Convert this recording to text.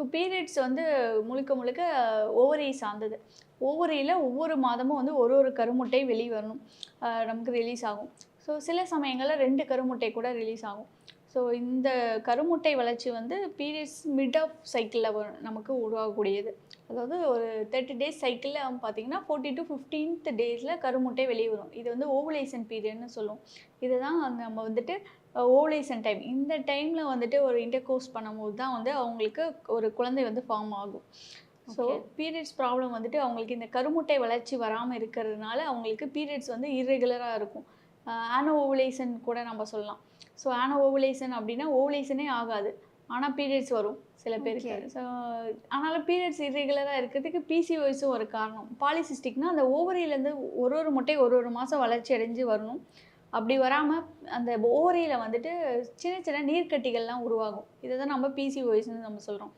So periods வந்து முழுக்க முழுக்க ஓவரி சார்ந்தது. ஓவரியில ஒவ்வொரு மாதமும் வந்து ஒரு ஒரு கருமுட்டை வெளிய வரணும். நமக்கு ரிலீஸ் ஆகும். ஸோ சில சமயங்கள்ல 2 கருமுட்டை கூட ரிலீஸ் ஆகும். ஸோ இந்த கருமுட்டை வளர்ச்சி வந்து பீரியட்ஸ் மிட் ஆஃப் சைக்கிள்ல நமக்கு உருவாகக்கூடியது. அதாவது ஒரு 30 டேஸ் சைக்கிள்ல பார்த்தீங்கன்னா, 40 டூ 15த் டேஸ்ல கருமுட்டை வெளிய வரும். இது வந்து ஓவுலேஷன் பீரியட்ன்னு சொல்லுவோம். இதுதான் நம்ம வந்துட்டு ஓவுலேஷன் டைம். இந்த டைம்ல வந்துட்டு ஒரு இன்டர்கோர்ஸ் பண்ணும்போது தான் வந்து அவங்களுக்கு ஒரு குழந்தை வந்து ஃபார்ம் ஆகும். So okay. பீரியட்ஸ் ப்ராப்ளம் வந்துட்டு அவங்களுக்கு இந்த கருமுட்டை வளர்ச்சி வராம இருக்கிறதுனால, அவங்களுக்கு பீரியட்ஸ் வந்து இர்ரெகுலரா இருக்கும். ஆனோ ஓவுலேஷன் கூட நம்ம சொல்லலாம். ஸோ ஆனோ ஓவுலேஷன் அப்படின்னா ஓவுலேஷனே ஆகாது. ஆனா பீரியட்ஸ் வரும் சில பேருக்கு. ஓகே. ஸோ ஆனாலும் பீரியட்ஸ் இர்ரெகுலரா இருக்கிறதுக்கு பிசிஓஎஸும் ஒரு காரணம். பாலிசிஸ்டிக்னா அந்த ஓவரியிலேருந்து ஒரு ஒரு முட்டை ஒரு ஒரு மாசம் வளர்ச்சி அடைஞ்சு வரணும். அப்படி வராம அந்த ஓவரியில வந்துட்டு சின்ன சின்ன நீர்க்கட்டிகள்லாம் உருவாகும். இத தான் நம்ம பிசிஓஎஸ்ன்னு நம்ம சொல்றோம்.